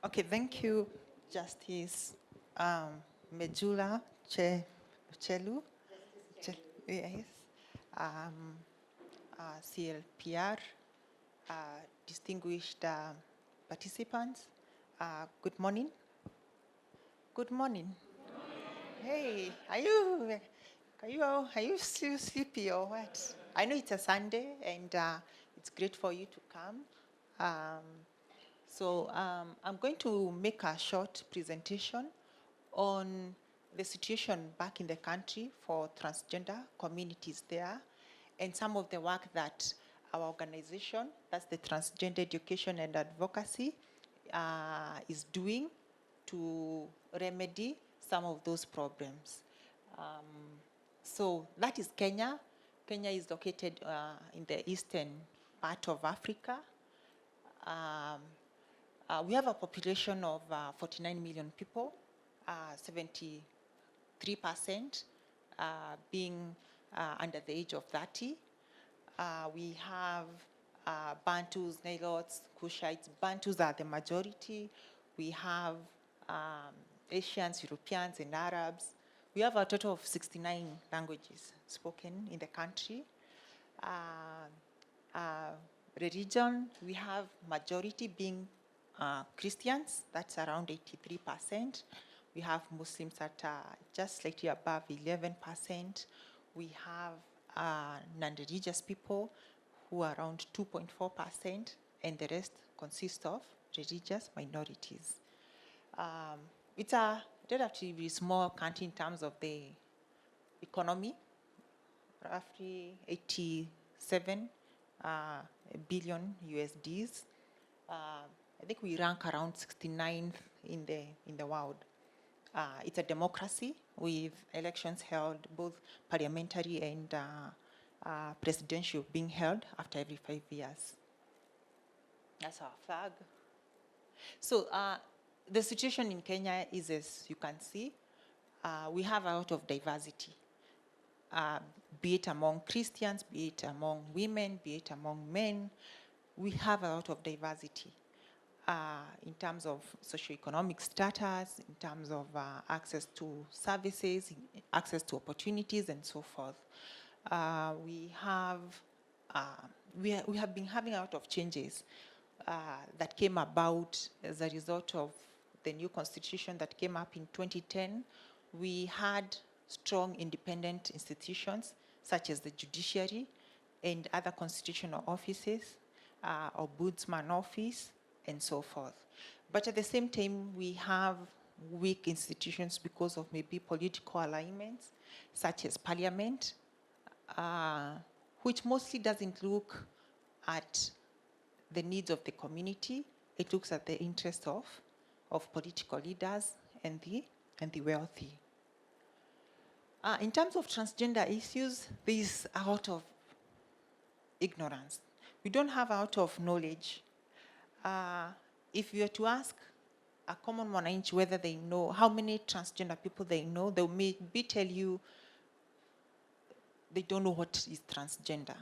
Okay, thank you, Justice Mejula Chelu. Yes. Um, CLPR, distinguished participants, good morning. Good morning. Hey, are you still sleepy or what? I know it's a Sunday and it's great for you to come. I'm going to make a short presentation on the situation back in the country for transgender communities there and some of the work that our organization, that's the Transgender Education and Advocacy, is doing to remedy some of those problems. So that is Kenya. Kenya is located in the eastern part of Africa. We have a population of 49 million people, 73% being under the age of 30. We have Bantus, Nilots, Kushites. Bantus are the majority. We have Asians, Europeans, and Arabs. We have a total of 69 languages spoken in the country. Religion, we have majority being Christians, that's around 83%. We have Muslims at just slightly above 11%. We have non-religious people who are around 2.4%, and the rest consists of religious minorities. It's a relatively small country in terms of the economy, roughly 87 billion USDs. I think we rank around 69th in the world. It's a democracy with elections held, both parliamentary and presidential being held after every 5 years. That's our flag. So the situation in Kenya is, as you can see, we have a lot of diversity, be it among Christians, be it among women, be it among men. We have a lot of diversity in terms of socioeconomic status, in terms of access to services, access to opportunities, and so forth. We have been having a lot of changes that came about as a result of the new constitution that came up in 2010. We had strong independent institutions such as the judiciary and other constitutional offices, ombudsman office, and so forth. But at the same time, we have weak institutions because of maybe political alignments, such as parliament, which mostly doesn't look at the needs of the community. It looks at the interests of political leaders and the wealthy. In terms of transgender issues, there is a lot of ignorance. We don't have a lot of knowledge. If you were to ask a common mwananchi whether they know how many transgender people they know, they will maybe tell you they don't know what is transgender.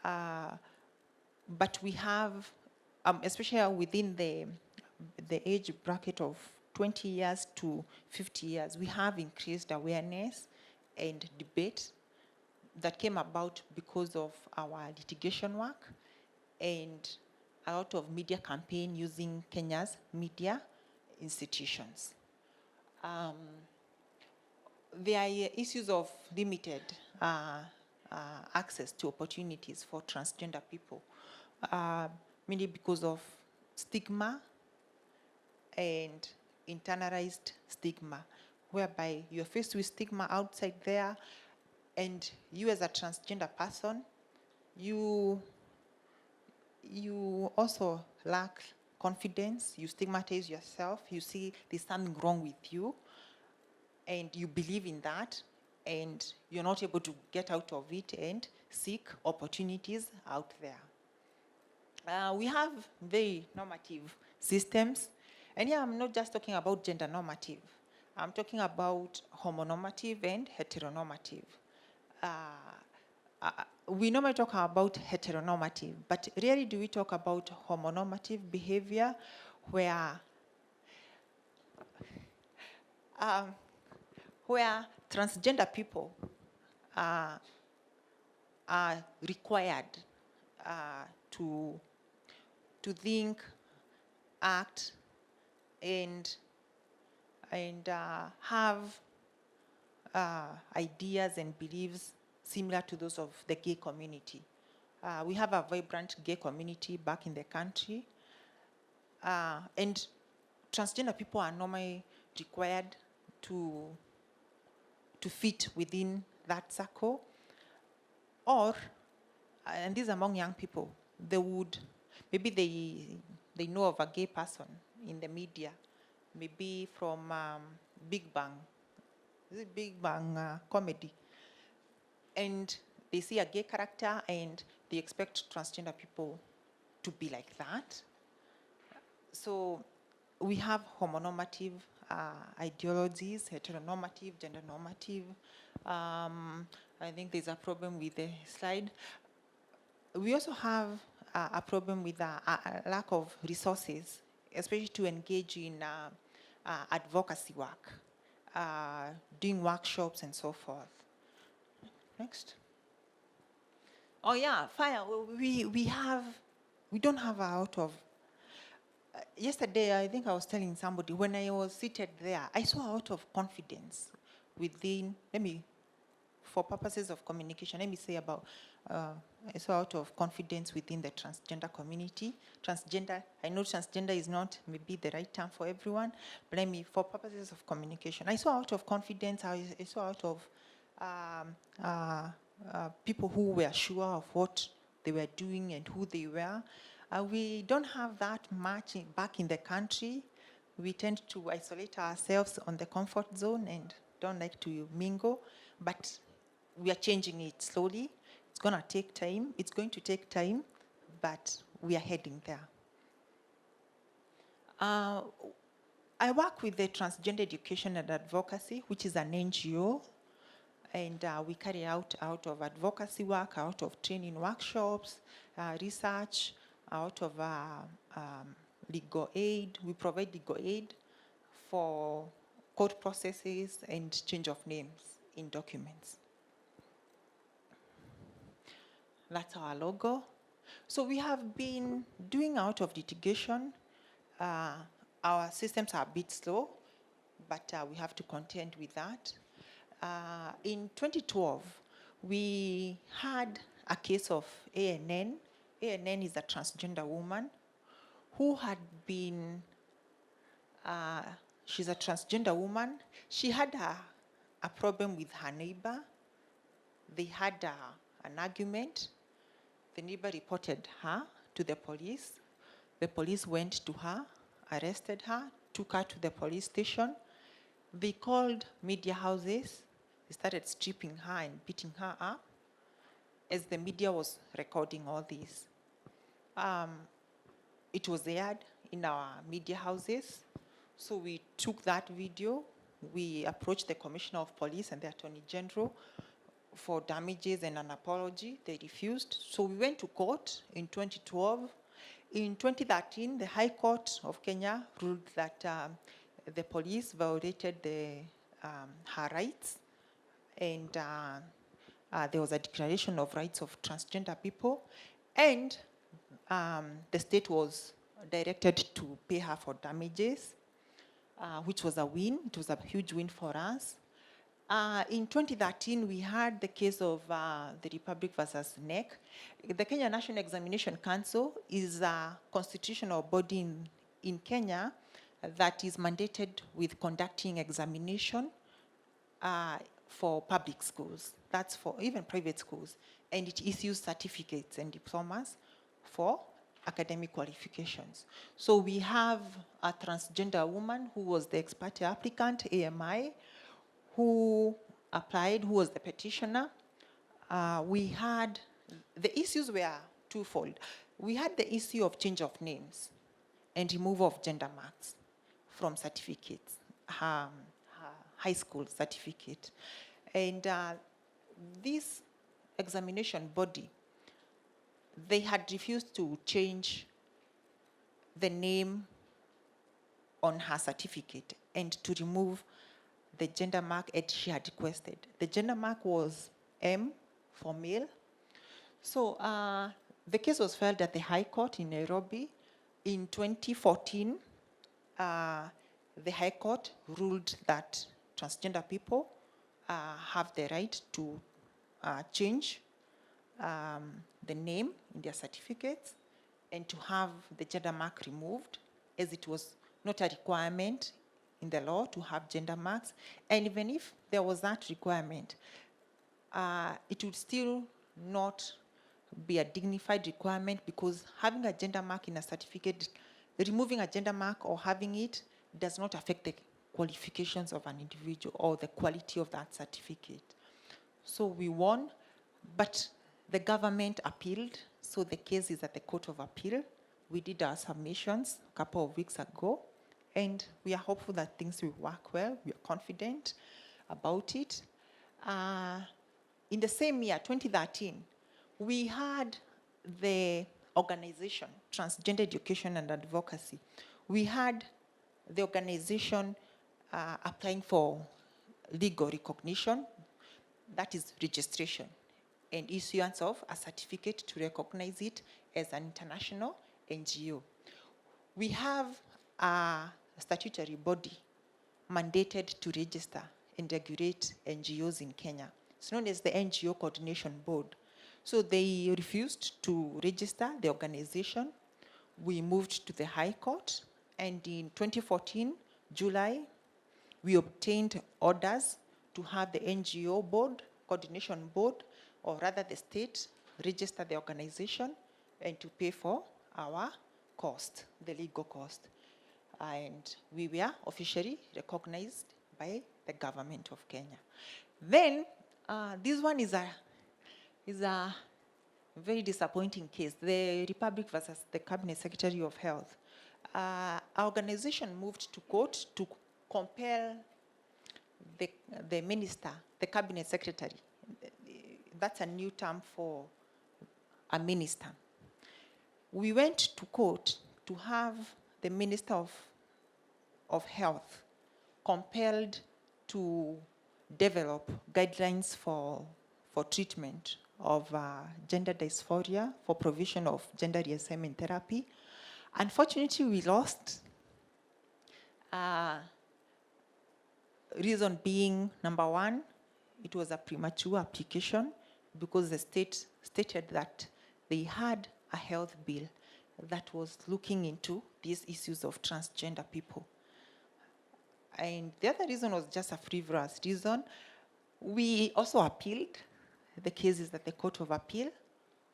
But we have, especially within the age bracket of 20 years to 50 years, we have increased awareness and debate that came about because of our litigation work and a lot of media campaign using Kenya's media institutions. There are issues of limited access to opportunities for transgender people, mainly because of stigma and internalized stigma, whereby you're faced with stigma outside there, and you as a transgender person, you also lack confidence, you stigmatize yourself, you see there's something wrong with you, and you believe in that, and you're not able to get out of it and seek opportunities out there. We have very normative systems, and here I'm not just talking about gender normative. I'm talking about homonormative and heteronormative. We normally talk about heteronormative, but rarely do we talk about homonormative behavior, where um, where transgender people are required to think, act, and have ideas and beliefs similar to those of the gay community. We have a vibrant gay community back in the country, and transgender people are normally required to fit within that circle, or and these among young people, they would maybe they know of a gay person in the media, maybe from Big Bang. Is it Big Bang comedy? And they see a gay character and they expect transgender people to be like that. So we have homonormative ideologies, heteronormative, gender normative. I think there's a problem with the slide. We also have a problem with a lack of resources, especially to engage in advocacy work, doing workshops and so forth. Next. Oh yeah, fire. We don't have out of. Yesterday, I think I was telling somebody, when I was seated there, I saw out of confidence within, for purposes of communication, let me say about, I saw out of confidence within the transgender community. Transgender, I know transgender is not maybe the right term for everyone, but for purposes of communication, I saw out of confidence, I saw out of people who were sure of what they were doing and who they were. We don't have that much back in the country. We tend to isolate ourselves on the comfort zone and don't like to mingle, but we are changing it slowly. It's going to take time. It's going to take time, but we are heading there. I work with the Transgender Education and Advocacy, which is an NGO, and we carry out of advocacy work, out of training workshops, research, out of legal aid. We provide legal aid for court processes and change of names in documents. That's our logo. So we have been doing out of litigation. Our systems are a bit slow, but we have to contend with that. In 2012, we had a case of ANN. ANN is a transgender woman who had been, she's a transgender woman. She had a problem with her neighbor. They had an argument. The neighbor reported her to the police. The police went to her, arrested her, took her to the police station. They called media houses. They started stripping her and beating her up as the media was recording all this. It was aired in our media houses. So we took that video. We approached the Commissioner of Police and the Attorney General for damages and an apology. They refused. So we went to court in 2012. In 2013, the High Court of Kenya ruled that the police violated her rights, and there was a declaration of rights of transgender people, and the state was directed to pay her for damages, which was a win. It was a huge win for us. In 2013, we had the case of the Republic versus NEC. The Kenya National Examination Council is a constitutional body in Kenya that is mandated with conducting examination for public schools. That's for even private schools. And it issues certificates and diplomas for academic qualifications. So we have a transgender woman who was the expert applicant, AMI, who applied, who was the petitioner. We had, the issues were twofold. We had the issue of change of names and removal of gender marks from certificates, high school certificate. And this examination body, they had refused to change the name on her certificate and to remove the gender mark as she had requested. The gender mark was M for male. So the case was filed at the High Court in Nairobi. In 2014, the High Court ruled that transgender people have the right to change the name in their certificates and to have the gender mark removed, as it was not a requirement in the law to have gender marks. And even if there was that requirement, it would still not be a dignified requirement, because having a gender mark in a certificate, removing a gender mark or having it does not affect the qualifications of an individual or the quality of that certificate. So we won, but the government appealed, so the case is at the Court of Appeal. We did our submissions a couple of weeks ago, and we are hopeful that things will work well. We are confident about it. In the same year, 2013, we had the organization, Transgender Education and Advocacy. We had the organization applying for legal recognition, that is registration, and issuance of a certificate to recognize it as an international NGO. We have a statutory body mandated to register and regulate NGOs in Kenya. It's known as the NGO Coordination Board. So they refused to register the organization. We moved to the High Court, and in 2014, July, we obtained orders to have the NGO board, coordination board, or rather the state, register the organization and to pay for our cost, the legal cost. And we were officially recognized by the government of Kenya. Then, this one is a very disappointing case, the Republic versus the Cabinet Secretary of Health. Our organization moved to court to compel the minister, the Cabinet Secretary. That's a new term for a minister. We went to court to have the Minister of Health compelled to develop guidelines for treatment of gender dysphoria, for provision of gender reassignment therapy. Unfortunately, we lost. Reason being, number one, it was a premature application because the state stated that they had a health bill that was looking into these issues of transgender people. And the other reason was just a frivolous reason. We also appealed. The case is at the Court of Appeal,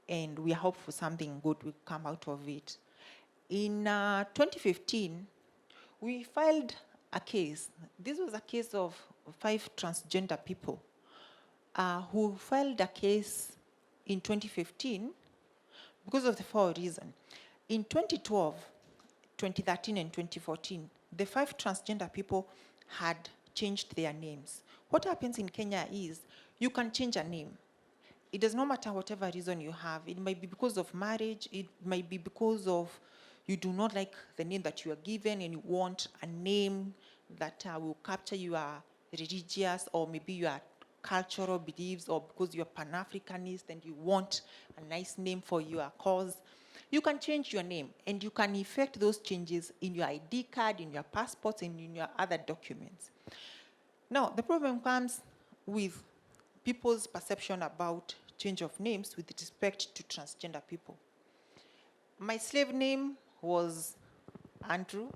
and we are hopeful something good will come out of it. In 2015, we filed a case. This was a case of 5 transgender people who filed a case in 2015 because of the following reason. In 2012, 2013, and 2014, the 5 transgender people had changed their names. What happens in Kenya is you can change a name. It does not matter whatever reason you have. It might be because of marriage. It might be because of you do not like the name that you are given and you want a name that will capture your religious or maybe your cultural beliefs, or because you're Pan-Africanist and you want a nice name for your cause. You can change your name, and you can effect those changes in your ID card, in your passports, and in your other documents. Now, the problem comes with people's perception about change of names with respect to transgender people. My slave name was Andrew.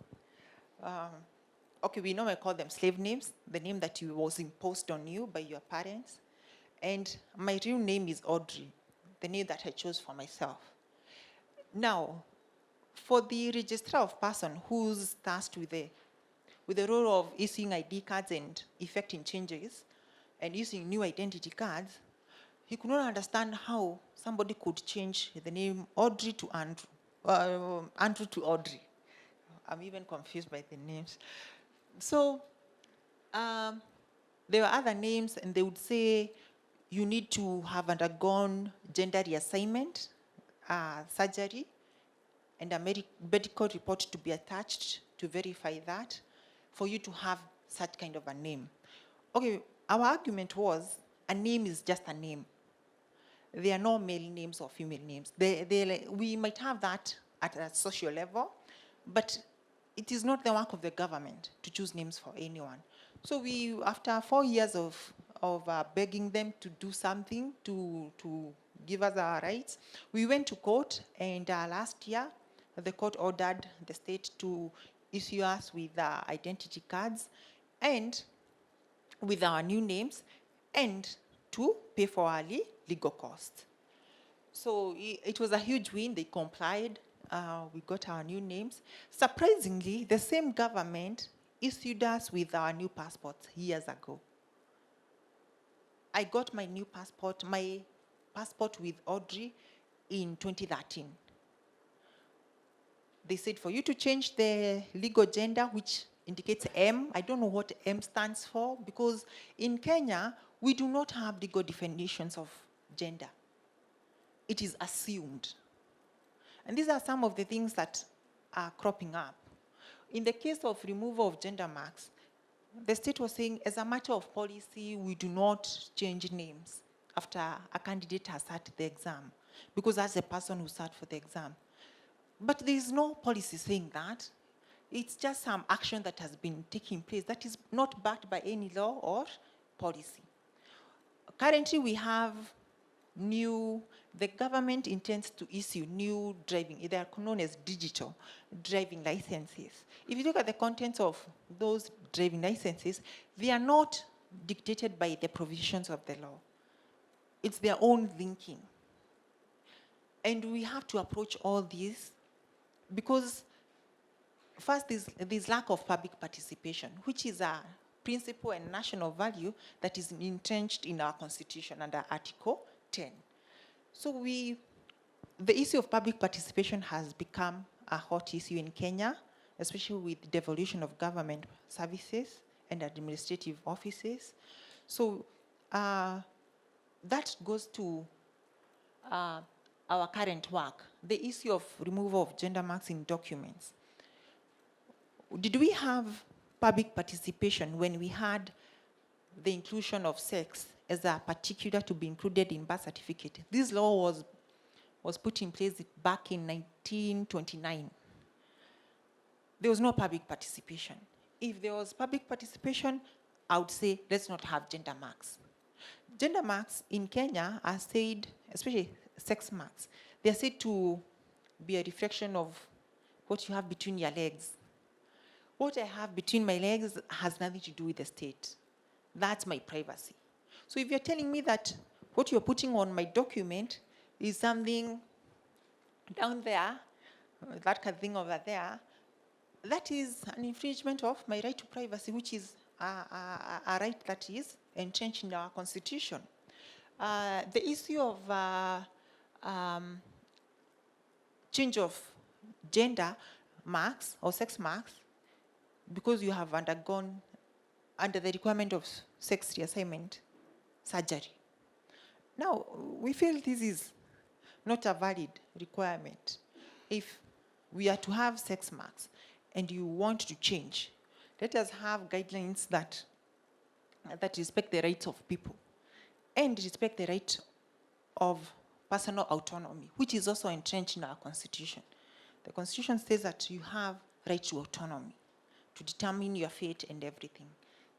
Okay, we normally call them slave names, the name that was imposed on you by your parents. And my real name is Audrey, the name that I chose for myself. Now, for the registrar of person who's tasked with the role of issuing ID cards and effecting changes and using new identity cards, he could not understand how somebody could change the name Audrey to Andrew, Andrew to Audrey. I'm even confused by the names. So there were other names, and they would say you need to have undergone gender reassignment surgery and a medical report to be attached to verify that for you to have such kind of a name. Okay, our argument was a name is just a name. There are no male names or female names. We might have that at a social level, but it is not the work of the government to choose names for anyone. So we, after 4 years of begging them to do something to give us our rights, we went to court, and last year, the court ordered the state to issue us with identity cards and with our new names, and to pay for our legal costs. So it was a huge win. They complied. We got our new names. Surprisingly, the same government issued us with our new passports years ago. I got my new passport, with Audrey in 2013. They said for you to change the legal gender, which indicates M. I don't know what M stands for, because in Kenya, we do not have legal definitions of gender. It is assumed. And these are some of the things that are cropping up. In the case of removal of gender marks, the state was saying, as a matter of policy, we do not change names after a candidate has sat the exam, because that's the person who sat for the exam. But there is no policy saying that. It's just some action that has been taking place that is not backed by any law or policy. Currently, we have the government intends to issue new they are known as digital driving licenses. If you look at the contents of those driving licenses, they are not dictated by the provisions of the law. It's their own thinking. And we have to approach all these because first, there's lack of public participation, which is a principle and national value that is entrenched in our constitution under Article 10. So the issue of public participation has become a hot issue in Kenya, especially with devolution of government services and administrative offices. So that goes to our current work, the issue of removal of gender marks in documents. Did we have public participation when we had the inclusion of sex as a particular to be included in birth certificate? This law was put in place back in 1929. There was no public participation. If there was public participation, I would say let's not have gender marks. Gender marks in Kenya are said, especially sex marks, they are said to be a reflection of what you have between your legs. What I have between my legs has nothing to do with the state. That's my privacy. So if you're telling me that what you're putting on my document is something down there, that kind of thing over there, that is an infringement of my right to privacy, which is a right that is entrenched in our constitution. The issue of change of gender marks or sex marks, because you have undergone under the requirement of sex reassignment surgery. Now, we feel this is not a valid requirement. If we are to have sex marks and you want to change, let us have guidelines that respect the rights of people and respect the right of personal autonomy, which is also entrenched in our constitution. The constitution says that you have right to autonomy, to determine your fate and everything.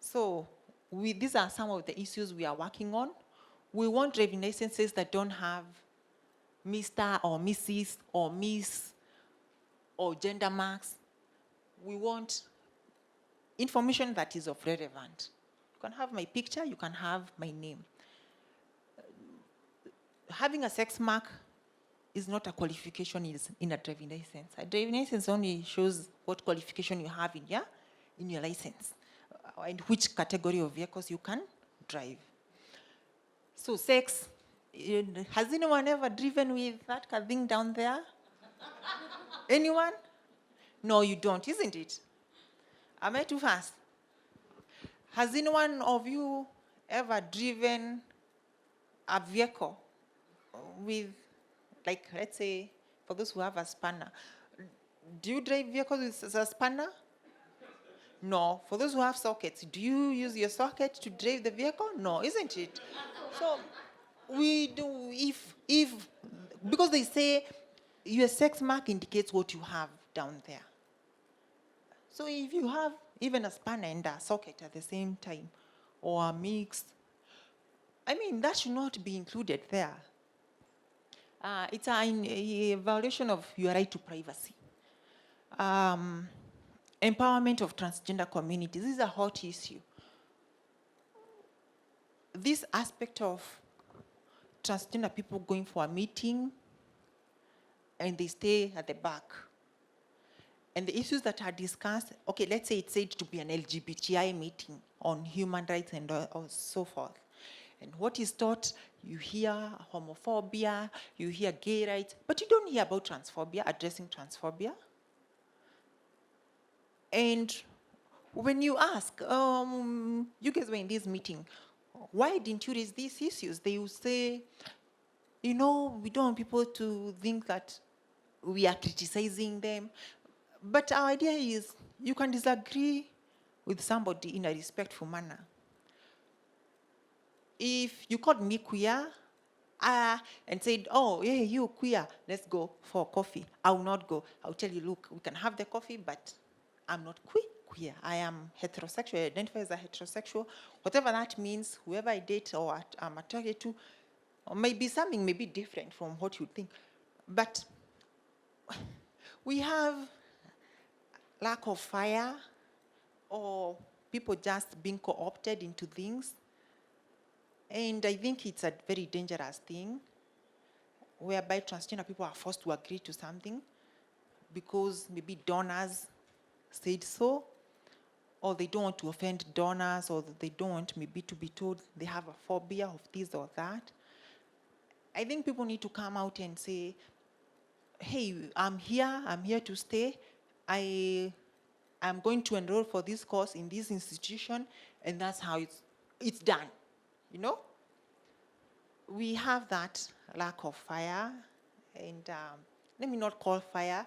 So these are some of the issues we are working on. We want driving licenses that don't have Mr. or Mrs. or Miss or gender marks. We want information that is of relevant. You can have my picture, you can have my name. Having a sex mark is not a qualification in a driving license. A driving license only shows what qualification you have in your license and which category of vehicles you can drive. So sex, has anyone ever driven with that kind of thing down there? Anyone? No, you don't, isn't it? Am I too fast? Has anyone of you ever driven a vehicle with, like, let's say, for those who have a spanner, do you drive vehicles with a spanner? No. For those who have sockets, do you use your socket to drive the vehicle? No, isn't it? So we do, if because they say your sex mark indicates what you have down there. So if you have even a spanner and a socket at the same time, or a mix, I mean, that should not be included there. It's a violation of your right to privacy. Empowerment of transgender communities. This is a hot issue. This aspect of transgender people going for a meeting and they stay at the back. And the issues that are discussed, okay, let's say it's said to be an LGBTI meeting on human rights and so forth. And what is taught, you hear homophobia, you hear gay rights, but you don't hear about transphobia, addressing transphobia. And when you ask, you guys were in this meeting, why didn't you raise these issues? They will say, we don't want people to think that we are criticizing them. But our idea is you can disagree with somebody in a respectful manner. If you called me queer and said, oh, yeah, you queer, let's go for coffee, I will not go. I'll tell you, look, we can have the coffee, but I'm not queer. I am heterosexual. I identify as a heterosexual. Whatever that means, whoever I date or I'm attracted to, or maybe something may be different from what you think. But we have lack of fire or people just being co-opted into things. And I think it's a very dangerous thing whereby transgender people are forced to agree to something because maybe donors said so, or they don't want to offend donors, or they don't want maybe to be told they have a phobia of this or that. I think people need to come out and say, hey, I'm here to stay. I'm going to enroll for this course in this institution, and that's how it's done. We have that lack of fire, and let me not call fire,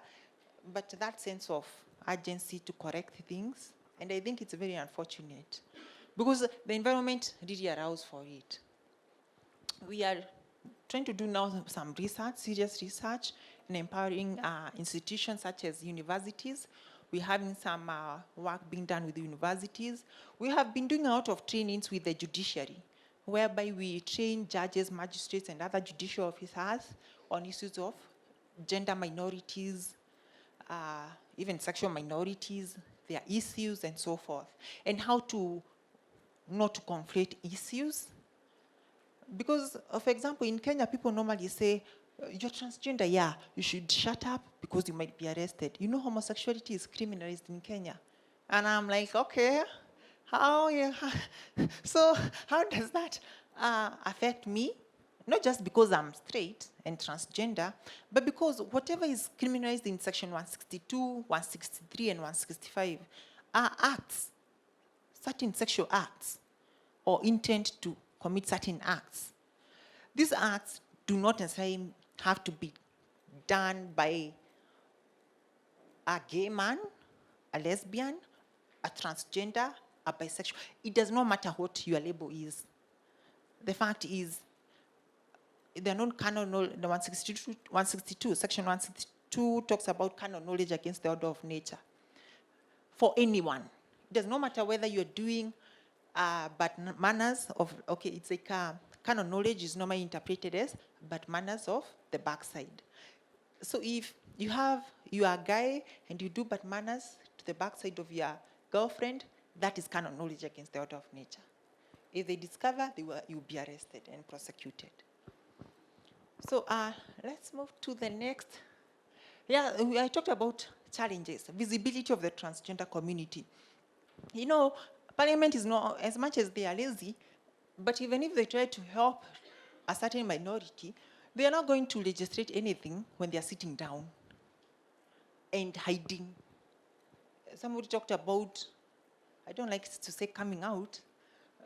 but that sense of urgency to correct things. And I think it's very unfortunate because the environment really allows for it. We are trying to do now some research, serious research, in empowering institutions such as universities. We're having some work being done with the universities. We have been doing a lot of trainings with the judiciary, whereby we train judges, magistrates, and other judicial officers on issues of gender minorities, even sexual minorities, their issues, and so forth, and how to not to conflate issues. Because, for example, in Kenya, people normally say, you're transgender, yeah, you should shut up because you might be arrested. Homosexuality is criminalized in Kenya. And I'm like, okay, so how does that affect me? Not just because I'm straight and transgender, but because whatever is criminalized in section 162, 163, and 165 are acts, certain sexual acts, or intent to commit certain acts. These acts do not necessarily have to be done by a gay man, a lesbian, a transgender, a bisexual. It does not matter what your label is. The fact is, the non-canon, the 162, section 162 talks about canon knowledge against the order of nature. For anyone. It does not matter whether you're doing bad manners of, okay, it's like canon knowledge is normally interpreted as bad manners of the backside. So if you are a guy and you do bad manners to the backside of your girlfriend, that is canon knowledge against the order of nature. If they discover, you'll be arrested and prosecuted. So let's move to the next. Yeah, I talked about challenges, visibility of the transgender community. Parliament is not, as much as they are lazy, but even if they try to help a certain minority, they are not going to legislate anything when they are sitting down and hiding. Somebody talked about, I don't like to say coming out,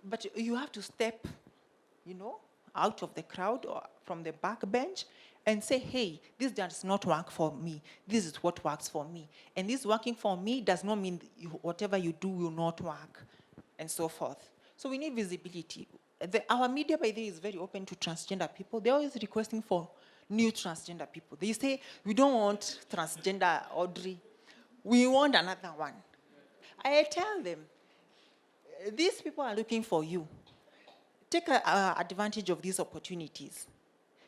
but you have to step, out of the crowd or from the back bench and say, hey, this does not work for me. This is what works for me. And this working for me does not mean whatever you do will not work, and so forth. So we need visibility. Our media, by the way, is very open to transgender people. They're always requesting for new transgender people. They say, we don't want transgender Audrey. We want another one. I tell them, these people are looking for you. Take advantage of these opportunities.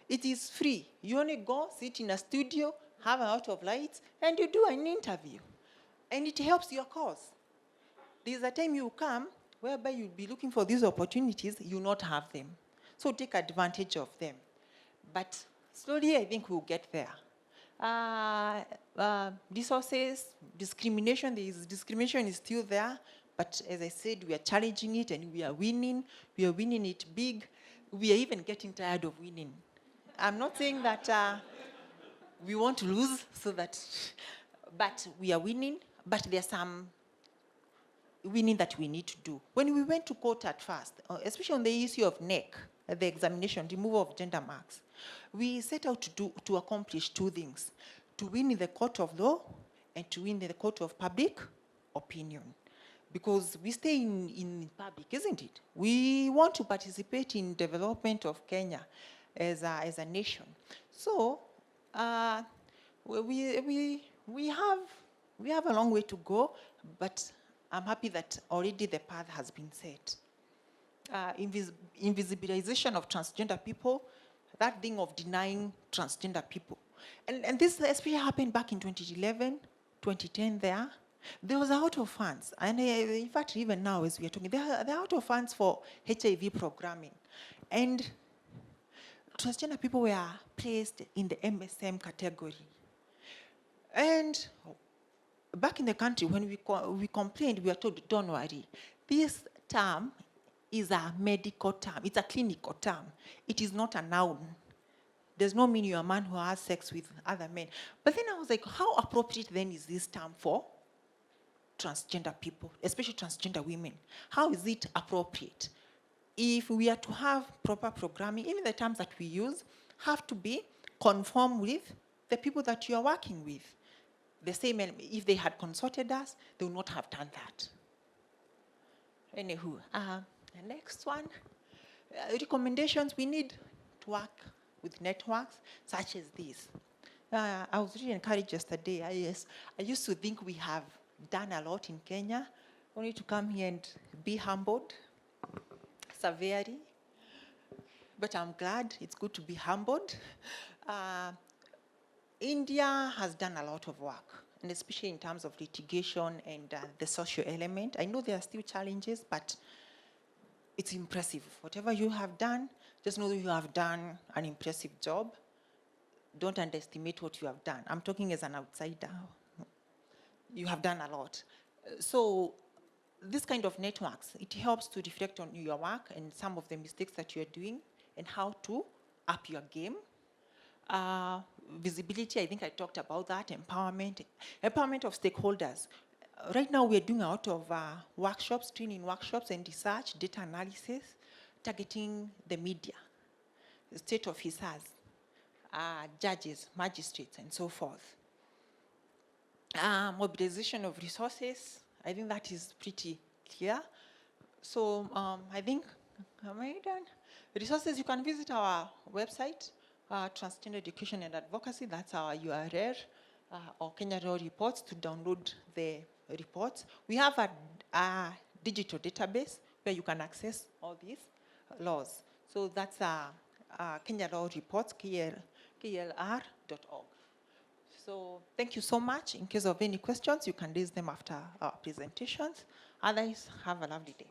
It is free. You only go, sit in a studio, have a lot of lights, and you do an interview. And it helps your cause. There's a time you come whereby you'll be looking for these opportunities, you'll not have them. So take advantage of them. But slowly, I think we'll get there. Resources, discrimination is still there. But as I said, we are challenging it and we are winning. We are winning it big. We are even getting tired of winning. I'm not saying that we want to lose, but we are winning. But there's some winning that we need to do. When we went to court at first, especially on the issue of NEC, the examination, removal of gender marks, we set out to accomplish two things: to win in the court of law and to win in the court of public opinion. Because we stay in public, isn't it? We want to participate in development of Kenya as a nation. So we have a long way to go, but I'm happy that already the path has been set. Invisibilization of transgender people, that thing of denying transgender people. And this especially happened back in 2011, 2010 there. There was a lot of funds. And in fact, even now as we are talking, there are a lot of funds for HIV programming. And transgender people were placed in the MSM category. And back in the country, when we complained, we were told, don't worry. This term is a medical term. It's a clinical term. It is not a noun. Does not mean you're a man who has sex with other men. But then I was like, how appropriate then is this term for transgender people, especially transgender women? How is it appropriate? If we are to have proper programming, even the terms that we use have to be conform with the people that you are working with. The same, if they had consulted us, they would not have done that. Anywho, the next one, recommendations, we need to work with networks such as this. I was really encouraged yesterday. I used to think we have done a lot in Kenya, only to come here and be humbled severely. But I'm glad, it's good to be humbled. India has done a lot of work, and especially in terms of litigation and the social element. I know there are still challenges, but it's impressive. Whatever you have done, just know that you have done an impressive job. Don't underestimate what you have done. I'm talking as an outsider. You have done a lot. So this kind of networks, it helps to reflect on your work and some of the mistakes that you're doing and how to up your game. Visibility, I think I talked about that. Empowerment of stakeholders. Right now we're doing a lot of workshops, training workshops and research, data analysis, targeting the media, the state officers, judges, magistrates, and so forth. Mobilization of resources, I think that is pretty clear. So I think, am I done? Resources, you can visit our website, Transgender Education and Advocacy, that's our URL, or Kenya Law Reports to download the reports. We have a digital database where you can access all these laws. So that's Kenya Law Reports, klr.org. So thank you so much. In case of any questions, you can raise them after our presentations. Otherwise, have a lovely day.